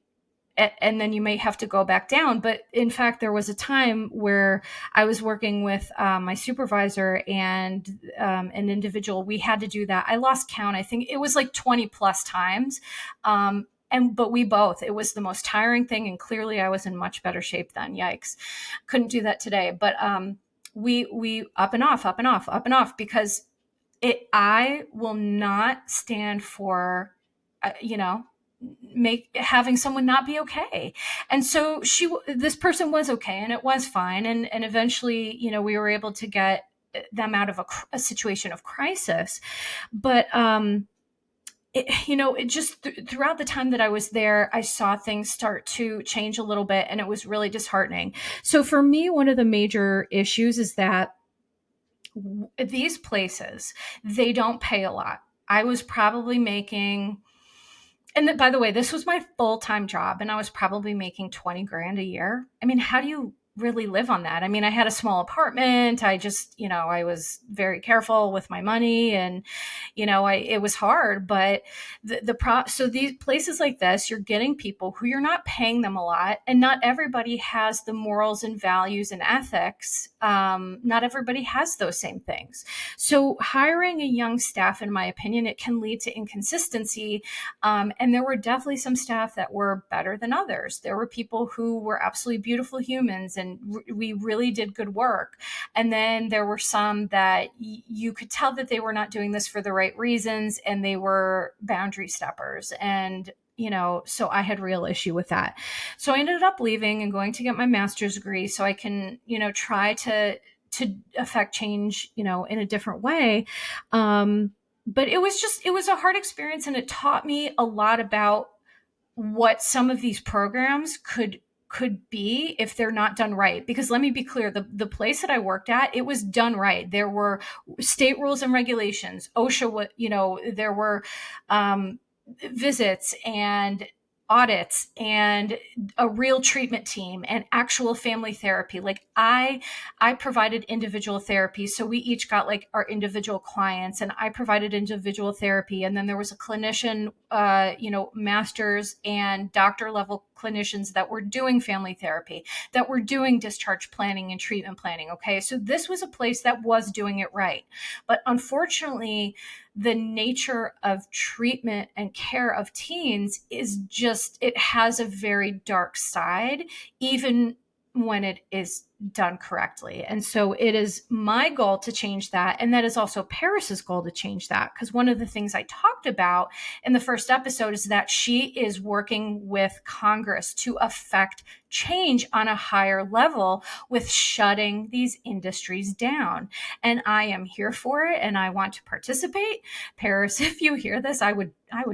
you may have to go back down. But in fact, there was a time where I was working with my supervisor and an individual. We had to do that. I lost count. I think it was like 20 plus times. But we both, it was the most tiring thing. And clearly I was in much better shape then. Yikes. Couldn't do that today. But we up and off, up and off, up and off, because I will not stand for, having someone not be okay. And so this person was okay, and it was fine. And eventually, we were able to get them out of a situation of crisis. But, it just throughout the time that I was there, I saw things start to change a little bit, and it was really disheartening. So for me, one of the major issues is that these places, they don't pay a lot. I was probably making, and by the way, this was my full-time job, and I was probably making 20 grand a year. I mean, how do you really live on that? I mean, I had a small apartment. I just, I was very careful with my money, and, it was hard, but so these places like this, you're getting people who you're not paying them a lot, and not everybody has the morals and values and ethics. Not everybody has those same things. So hiring a young staff, in my opinion, it can lead to inconsistency. And there were definitely some staff that were better than others. There were people who were absolutely beautiful humans, and we really did good work. And then there were some that you could tell that they were not doing this for the right reasons, and they were boundary steppers. And so I had real issue with that. So I ended up leaving and going to get my master's degree so I can, try to affect change, in a different way. But it was a hard experience, and it taught me a lot about what some of these programs could be if they're not done right. Because let me be clear, the place that I worked at, it was done right. There were state rules and regulations. OSHA, there were visits and audits and a real treatment team and actual family therapy. Like I provided individual therapy. So we each got like our individual clients, and I provided individual therapy. And then there was a clinician, masters and doctor level clinicians that were doing family therapy, that were doing discharge planning and treatment planning. Okay. So this was a place that was doing it right. But unfortunately, the nature of treatment and care of teens is it has a very dark side, even when it is done correctly. And so it is my goal to change that. And that is also Paris's goal to change that. Because one of the things I talked about in the first episode is that she is working with Congress to affect change on a higher level with shutting these industries down. And I am here for it, and I want to participate. Paris, if you hear this, I would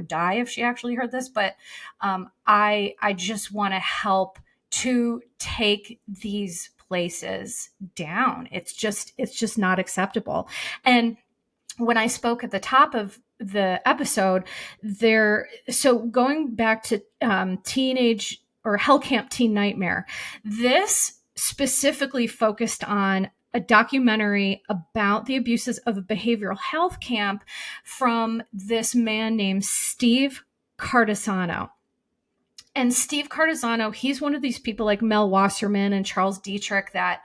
die if she actually heard this, but I just want to help to take these places down. It's just not acceptable. And when I spoke at the top of the episode so going back to teenage or Hell Camp Teen Nightmare, this specifically focused on a documentary about the abuses of a behavioral health camp from this man named Steve Cardisano. And Steve Cardisano, he's one of these people like Mel Wasserman and Charles Dietrich that,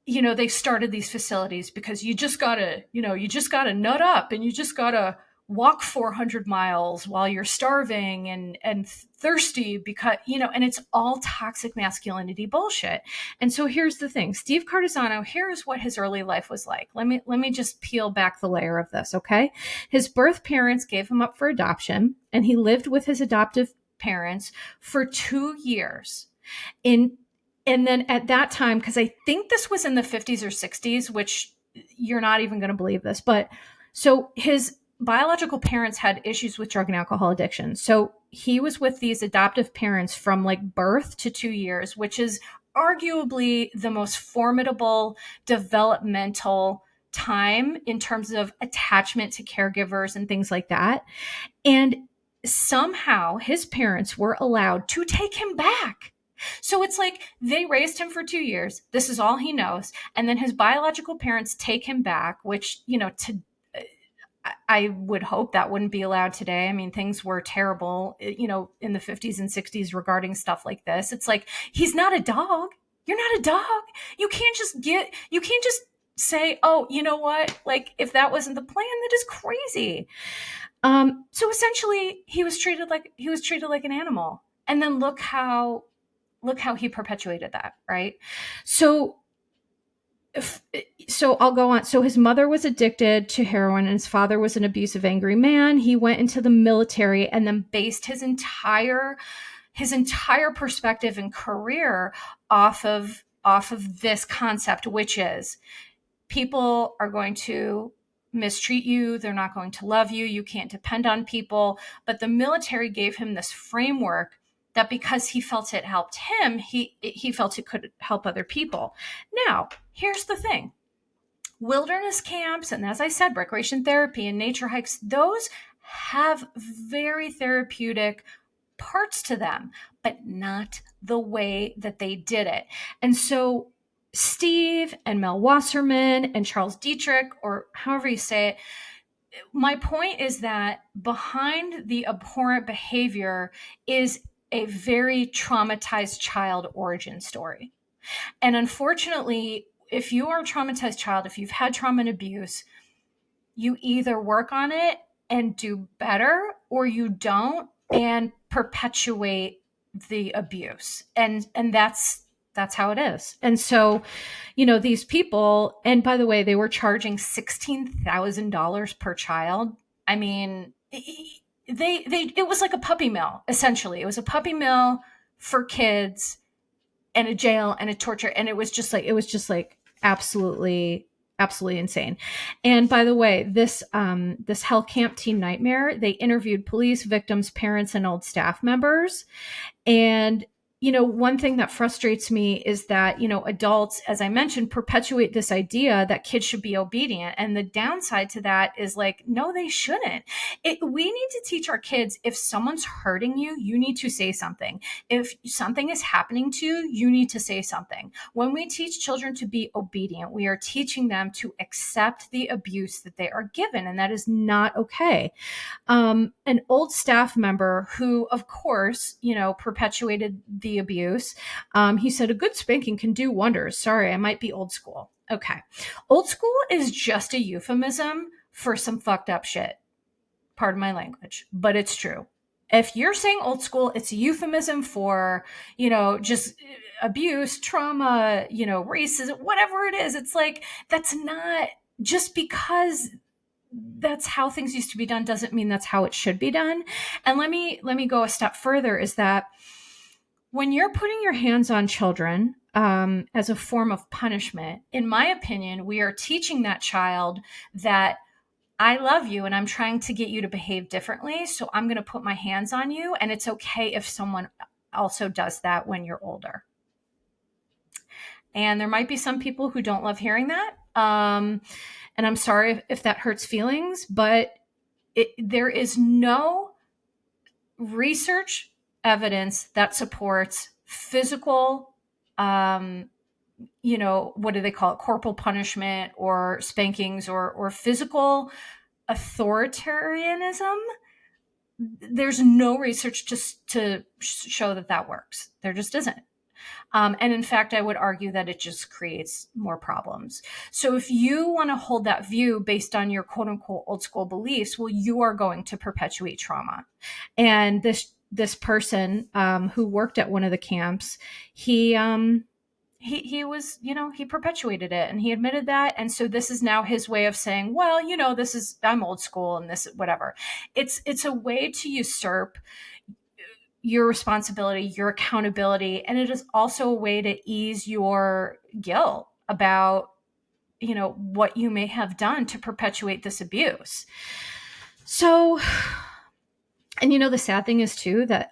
they started these facilities because you just gotta nut up, and you just gotta walk 400 miles while you're starving and thirsty, because, and it's all toxic masculinity bullshit. And so here's the thing, Steve Cardisano, here's what his early life was like. Let me just peel back the layer of this. Okay. His birth parents gave him up for adoption, and he lived with his adoptive parents for 2 years. And then at that time, because I think this was in the 50s or 60s, which you're not even going to believe this, but so his biological parents had issues with drug and alcohol addiction. So he was with these adoptive parents from like birth to 2 years, which is arguably the most formidable developmental time in terms of attachment to caregivers and things like that. And somehow his parents were allowed to take him back So it's like they raised him for 2 years. This is all he knows. And then his biological parents take him back, which, I would hope that wouldn't be allowed today. I mean, things were terrible, in the 50s and 60s regarding stuff like this. It's like, he's not a dog. You're not a dog. You can't just say, oh, you know what? Like, if that wasn't the plan, that is crazy. So essentially he was treated like an animal. And then look how he perpetuated that, right? So I'll go on. So his mother was addicted to heroin and his father was an abusive, angry man. He went into the military and then based his entire perspective and career off of this concept, which is people are going to mistreat you. They're not going to love you. You can't depend on people. But the military gave him this framework that because he felt it helped him, he felt it could help other people. Now, here's the thing. Wilderness camps, and as I said, recreation therapy and nature hikes, those have very therapeutic parts to them, but not the way that they did it. And so Steve and Mel Wasserman and Charles Dietrich, or however you say it, my point is that behind the abhorrent behavior is a very traumatized child origin story. And unfortunately, if you are a traumatized child, if you've had trauma and abuse, you either work on it and do better or you don't and perpetuate the abuse. And that's how it is. And so, these people, and by the way, they were charging $16,000 per child. I mean, it was like a puppy mill, essentially. It was a puppy mill for kids and a jail and a torture. And it was just like absolutely insane. And by the way, this Hell Camp Teen Nightmare, they interviewed police, victims, parents, and old staff members. And one thing that frustrates me is that, adults, as I mentioned, perpetuate this idea that kids should be obedient. And the downside to that is like, no, they shouldn't. We need to teach our kids, if someone's hurting you, you need to say something. If something is happening to you, you need to say something. When we teach children to be obedient, we are teaching them to accept the abuse that they are given. And that is not okay. An old staff member who, of course, perpetuated the abuse. He said, a good spanking can do wonders. Sorry, I might be old school. Okay. Old school is just a euphemism for some fucked up shit. Pardon my language, but it's true. If you're saying old school, it's a euphemism for, just abuse, trauma, racism, whatever it is. It's like, that's not just because that's how things used to be done doesn't mean that's how it should be done. And let me go a step further, is that when you're putting your hands on children as a form of punishment, in my opinion, we are teaching that child that I love you and I'm trying to get you to behave differently. So I'm going to put my hands on you. And it's okay if someone also does that when you're older. And there might be some people who don't love hearing that. And I'm sorry if that hurts feelings, but there is no research evidence that supports physical, what do they call it? Corporal punishment or spankings or physical authoritarianism. There's no research to show that works. There just isn't. And in fact, I would argue that it just creates more problems. So if you want to hold that view based on your quote unquote old school beliefs, well, you are going to perpetuate trauma. And this person who worked at one of the camps, he was, he perpetuated it and he admitted that. And so this is now his way of saying, well, I'm old school and this, whatever. It's a way to usurp your responsibility, your accountability. And it is also a way to ease your guilt about, what you may have done to perpetuate this abuse. So, and the sad thing is too, that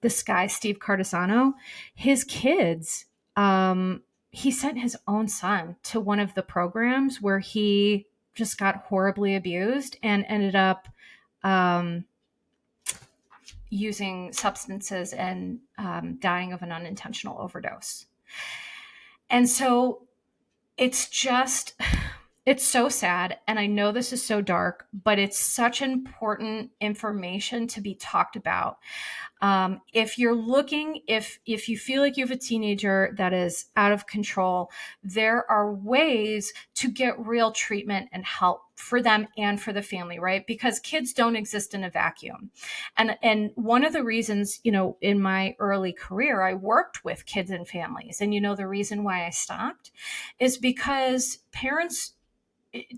this guy, Steve Cardisano, his kids, he sent his own son to one of the programs where he just got horribly abused and ended up, using substances and dying of an unintentional overdose. And so it's just, it's so sad. And I know this is so dark, but it's such important information to be talked about. If you're looking, if you feel like you have a teenager that is out of control, there are ways to get real treatment and help for them and for the family, right? Because kids don't exist in a vacuum. And one of the reasons, in my early career, I worked with kids and families. And the reason why I stopped is because parents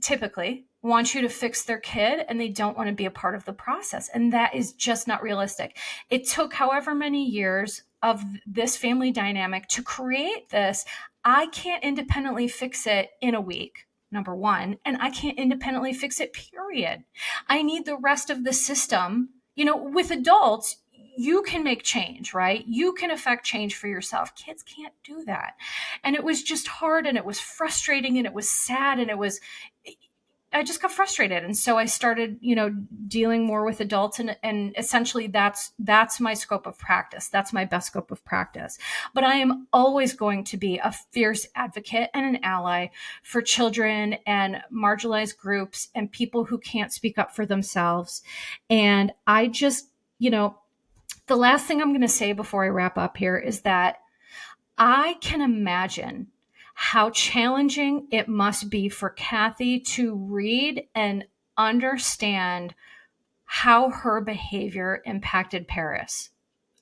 typically want you to fix their kid and they don't want to be a part of the process. And that is just not realistic. It took however many years of this family dynamic to create this. I can't independently fix it in a week, number one, and I can't independently fix it, period. I need the rest of the system. With adults, you can make change, right? You can affect change for yourself. Kids can't do that. And it was just hard, and it was frustrating, and it was sad, and I just got frustrated. And so I started, dealing more with adults, and essentially that's my scope of practice. That's my best scope of practice. But I am always going to be a fierce advocate and an ally for children and marginalized groups and people who can't speak up for themselves. And I just, the last thing I'm going to say before I wrap up here is that I can imagine how challenging it must be for Kathy to read and understand how her behavior impacted Paris.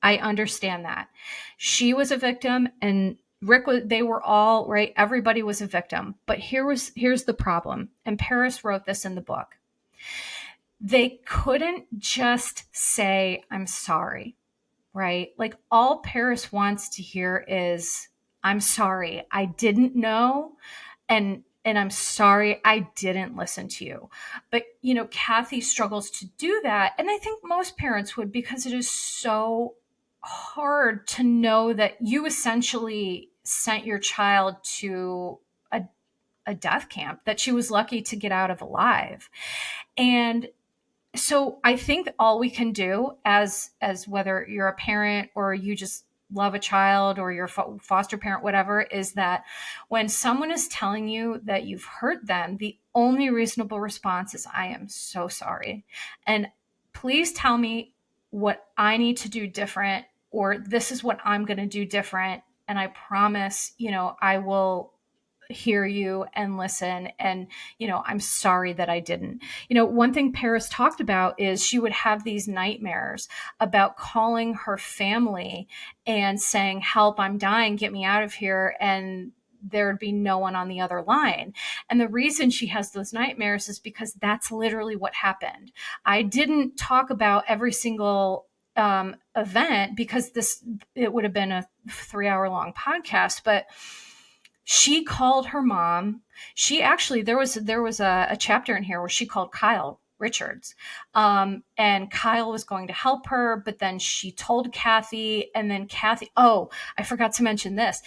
I understand that. She was a victim, and Rick was, they were all, right? Everybody was a victim. But here's the problem. And Paris wrote this in the book. They couldn't just say, I'm sorry, right? Like, all Paris wants to hear is, I'm sorry, I didn't know. And I'm sorry I didn't listen to you. But, Kathy struggles to do that. And I think most parents would, because it is so hard to know that you essentially sent your child to a death camp that she was lucky to get out of alive. And so I think all we can do as whether you're a parent or you just love a child or you're a foster parent, whatever, is that when someone is telling you that you've hurt them, the only reasonable response is, I am so sorry. And please tell me what I need to do different, or this is what I'm going to do different. And I promise, I will hear you and listen. And, I'm sorry that I didn't. One thing Paris talked about is she would have these nightmares about calling her family and saying, help, I'm dying, get me out of here. And there'd be no one on the other line. And the reason she has those nightmares is because that's literally what happened. I didn't talk about every single event because it would have been a 3-hour long podcast, but she called her mom. She actually, there was a chapter in here where she called Kyle Richards. And Kyle was going to help her, but then she told Kathy, and then Kathy, oh, I forgot to mention this.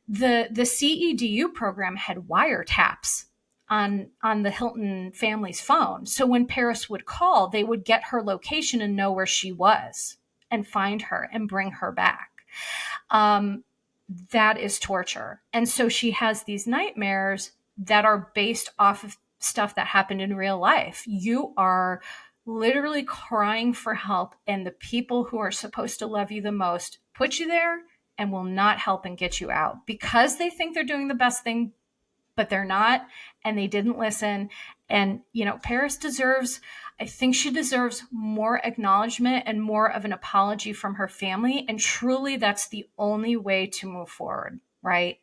The CEDU program had wiretaps on the Hilton family's phone. So when Paris would call, they would get her location and know where she was and find her and bring her back. That is torture. And so she has these nightmares that are based off of stuff that happened in real life. You are literally crying for help, and the people who are supposed to love you the most put you there and will not help and get you out because they think they're doing the best thing, but they're not, and they didn't listen. And, Paris I think she deserves more acknowledgement and more of an apology from her family. And truly, that's the only way to move forward, right?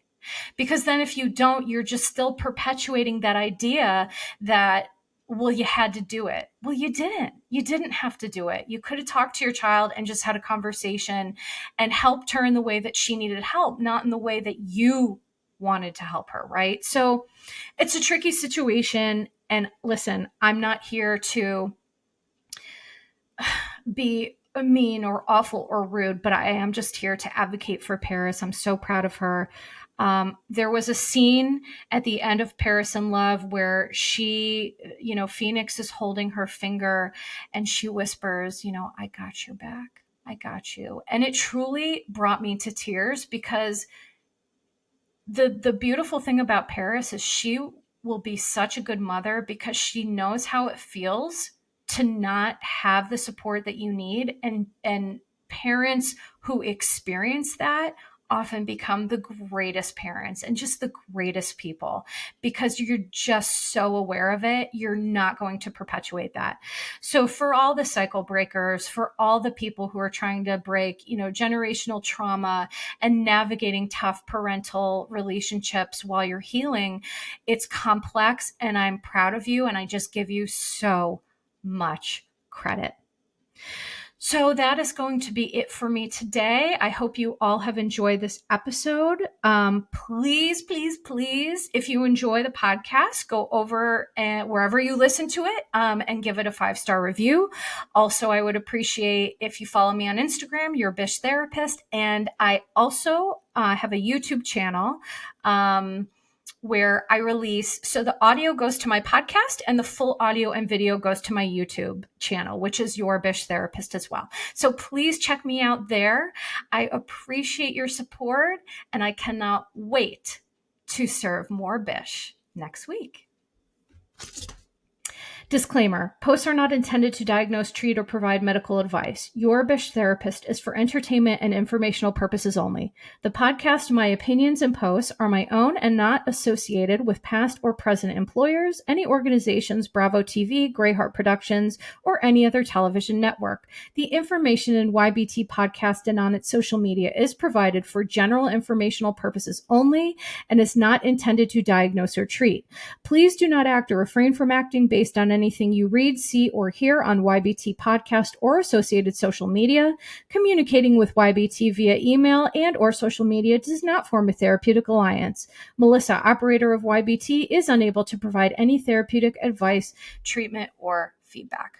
Because then if you don't, you're just still perpetuating that idea that, well, you had to do it. Well, you didn't. You didn't have to do it. You could have talked to your child and just had a conversation and helped her in the way that she needed help, not in the way that you wanted to help her, right? So it's a tricky situation. And listen, I'm not here to be mean or awful or rude, but I am just here to advocate for Paris. I'm so proud of her. There was a scene at the end of Paris in Love where she, Phoenix is holding her finger and she whispers, I got your back. I got you. And it truly brought me to tears because the beautiful thing about Paris is she will be such a good mother because she knows how it feels to not have the support that you need, and parents who experience that often become the greatest parents and just the greatest people because you're just so aware of it. You're not going to perpetuate that. So for all the cycle breakers, for all the people who are trying to break, generational trauma and navigating tough parental relationships while you're healing, it's complex, and I'm proud of you, and I just give you so much credit. So that is going to be it for me today. I hope you all have enjoyed this episode. Please, please, please, if you enjoy the podcast, go over and wherever you listen to it and give it a 5-star review. Also, I would appreciate if you follow me on Instagram, Your Bish Therapist. And I also have a YouTube channel where I release, so the audio goes to my podcast and the full audio and video goes to my YouTube channel, which is Your Bish Therapist as well. So please check me out there. I appreciate your support, and I cannot wait to serve more Bish next week. Disclaimer: posts are not intended to diagnose, treat, or provide medical advice. Your Bish Therapist is for entertainment and informational purposes only. The podcast, my opinions, and posts are my own and not associated with past or present employers, any organizations, Bravo TV, Greyheart Productions, or any other television network. The information in YBT Podcast and on its social media is provided for general informational purposes only and is not intended to diagnose or treat. Please do not act or refrain from acting based on anything you read, see, or hear on YBT Podcast or associated social media. Communicating with YBT via email and or social media does not form a therapeutic alliance. Melissa, operator of YBT, is unable to provide any therapeutic advice, treatment, or feedback.